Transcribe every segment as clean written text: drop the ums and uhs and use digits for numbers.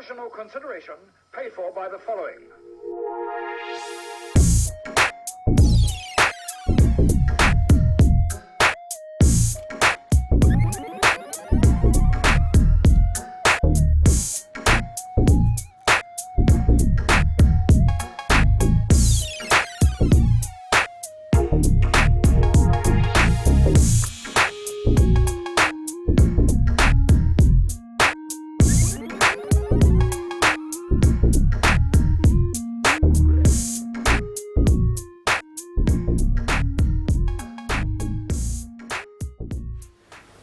Promotional consideration paid for by the following.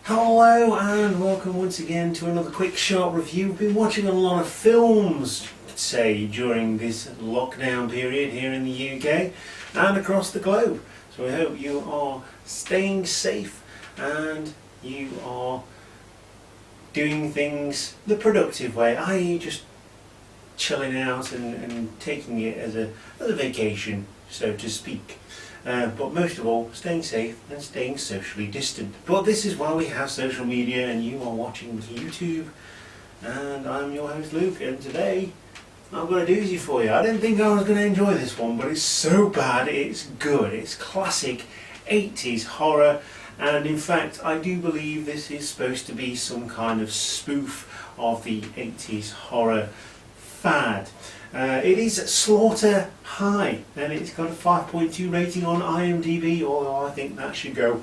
Hello and welcome once again to another quick short review. We've been watching a lot of films, say, during this lockdown period here in the UK and across the globe. So I hope you are staying safe and you are doing things the productive way, i.e. just chilling out and taking it as a vacation, so to speak. But most of all, staying safe and staying socially distant. But this is why we have social media, and you are watching YouTube, and I'm your host Luke, and today I've got a doozy for you. I didn't think I was going to enjoy this one, but it's so bad, it's good. It's classic 80s horror, and in fact I do believe this is supposed to be some kind of spoof of the 80s horror fad. It is Slaughter High, and it's got a 5.2 rating on IMDb, although I think that should go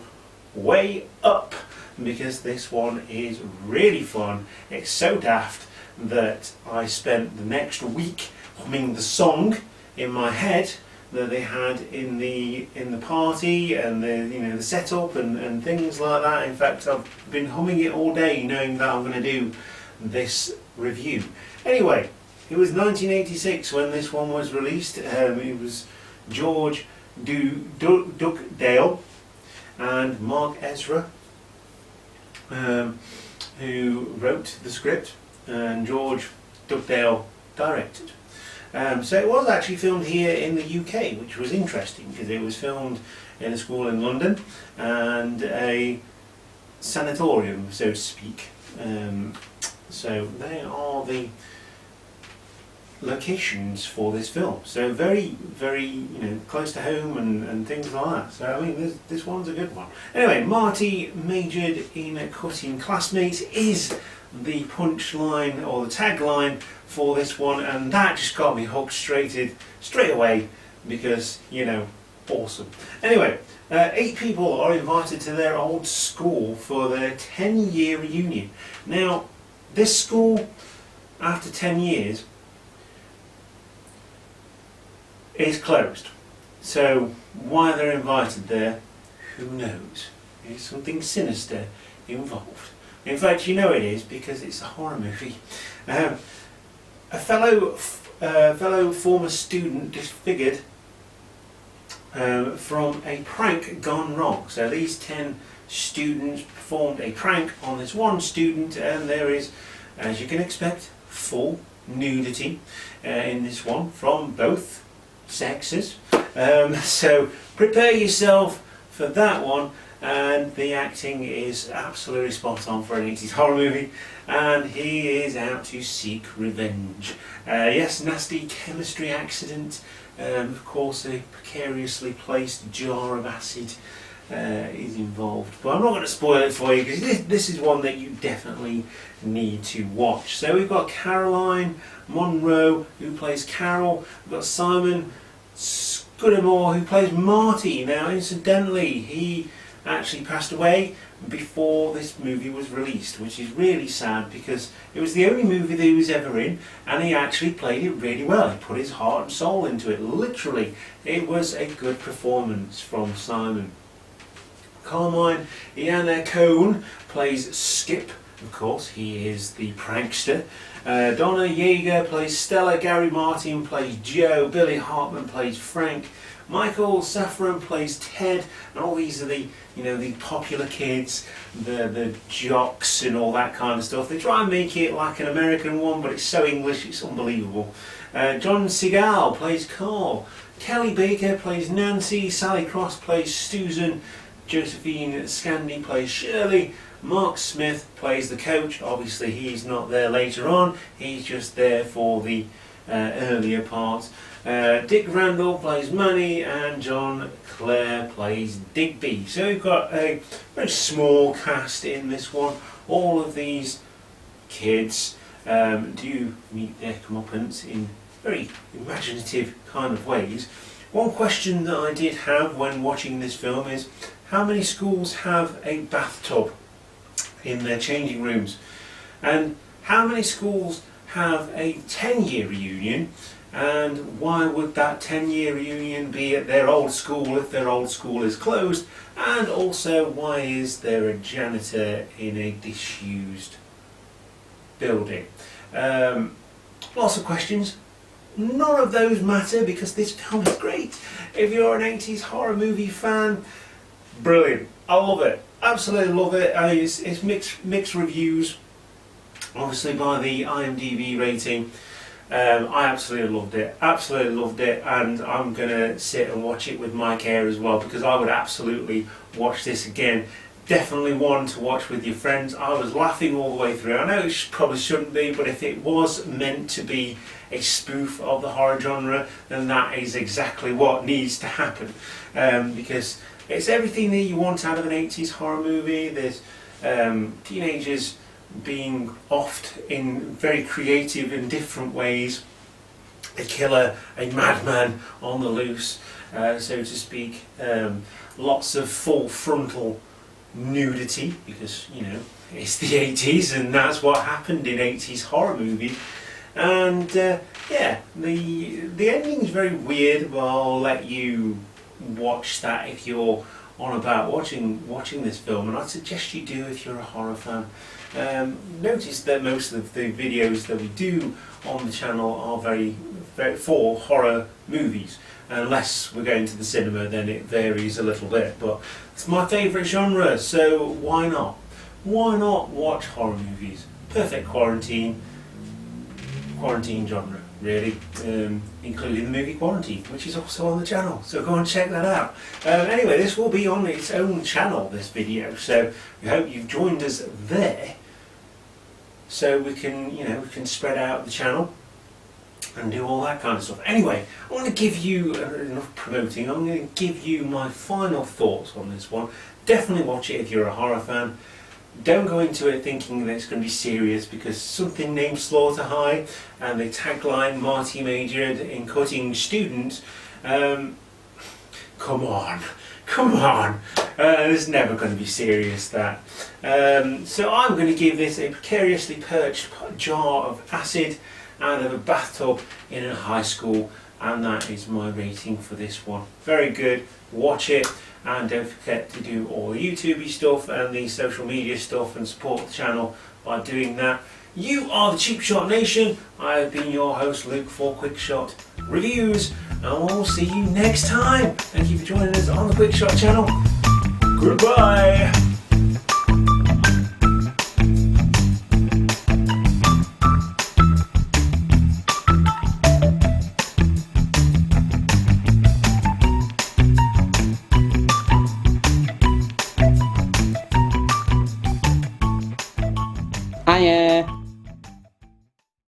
way up because this one is really fun. It's so daft that I spent the next week humming the song in my head that they had in the party and the setup and things like that. In fact, I've been humming it all day, knowing that I'm going to do this review. Anyway. It was 1986 when this one was released. It was George Dugdale and Mark Ezra who wrote the script, and George Dugdale directed. So it was actually filmed here in the UK, which was interesting because it was filmed in a school in London and a sanatorium, so to speak. So they are the locations for this film, so very close to home and things like that. So I mean this one's a good one. Anyway, Marty majored in cutting classmates is the punchline or the tagline for this one, and that just got me hooked straight away because awesome. Anyway, 8 people are invited to their old school for their 10-year reunion. Now this school, after 10 years, is closed. So why they're invited there, who knows? There's something sinister involved. In fact, it is because it's a horror movie. A fellow former student disfigured from a prank gone wrong. So these 10 students performed a prank on this one student, and there is, as you can expect, full nudity in this one from both sexes. So prepare yourself for that one, and the acting is absolutely spot on for an 80s horror movie, and he is out to seek revenge. Yes, nasty chemistry accident, of course a precariously placed jar of acid is involved, but I'm not going to spoil it for you because this is one that you definitely need to watch. So we've got Caroline Monroe who plays Carol, we've got Simon Scudamore who plays Marty. Now incidentally, he actually passed away before this movie was released, which is really sad because it was the only movie that he was ever in, and he actually played it really well. He put his heart and soul into it, literally. It was a good performance from Simon. Carmine Iannacone plays Skip, of course, he is the prankster. Donna Yeager plays Stella, Gary Martin plays Joe, Billy Hartman plays Frank, Michael Safran plays Ted, and all these are the popular kids, the jocks and all that kind of stuff. They try and make it like an American one, but it's so English, it's unbelievable. John Segal plays Carl, Kelly Baker plays Nancy, Sally Cross plays Susan, Josephine Scandi plays Shirley, Mark Smith plays the coach. Obviously he's not there later on, he's just there for the earlier parts. Dick Randall plays Manny, and John Clare plays Digby. So we've got a very small cast in this one. All of these kids do meet their comeuppance in very imaginative kind of ways. One question that I did have when watching this film is, how many schools have a bathtub in their changing rooms? And how many schools have a 10-year reunion? And why would that 10-year reunion be at their old school if their old school is closed? And also, why is there a janitor in a disused building? Lots of questions. None of those matter because this film is great. If you're an 80s horror movie fan, brilliant. I love it. Absolutely love it. It's mixed reviews, obviously, by the IMDb rating. I absolutely loved it, and I'm gonna sit and watch it with Mike here as well, because I would absolutely watch this again. Definitely one to watch with your friends. I was laughing all the way through. I know it probably shouldn't be, but if it was meant to be a spoof of the horror genre, then that is exactly what needs to happen, because it's everything that you want out of an 80s horror movie. There's teenagers being offed in very creative and different ways. A killer, a madman on the loose, so to speak. Lots of full frontal nudity, because, you know, it's the 80s and that's what happened in 80s horror movies. And yeah, the ending's very weird, but I'll let you watch that if you're on about watching this film, and I'd suggest you do if you're a horror fan. Notice that most of the videos that we do on the channel are very for horror movies. Unless we're going to the cinema, then it varies a little bit, but it's my favourite genre, so why not? Why not watch horror movies? Perfect quarantine genre, really, including the movie Quarantine, which is also on the channel, so go and check that out. Anyway, this will be on its own channel, this video, so we hope you've joined us there, so we can spread out the channel and do all that kind of stuff. Anyway, I want to give you, enough promoting, I'm going to give you my final thoughts on this one. Definitely watch it if you're a horror fan. Don't go into it thinking that it's going to be serious, because something named Slaughter High and the tagline Marty majored in cutting students, come on, it's never going to be serious, that. So I'm going to give this a precariously perched jar of acid out of a bathtub in a high school, and that is my rating for this one. Very good, watch it, and don't forget to do all the YouTubey stuff and the social media stuff and support the channel by doing that. You are the Cheap Shot Nation. I have been your host Luke for Quick Shot Reviews, and we'll see you next time. Thank you for joining us on the Quick Shot channel. Goodbye.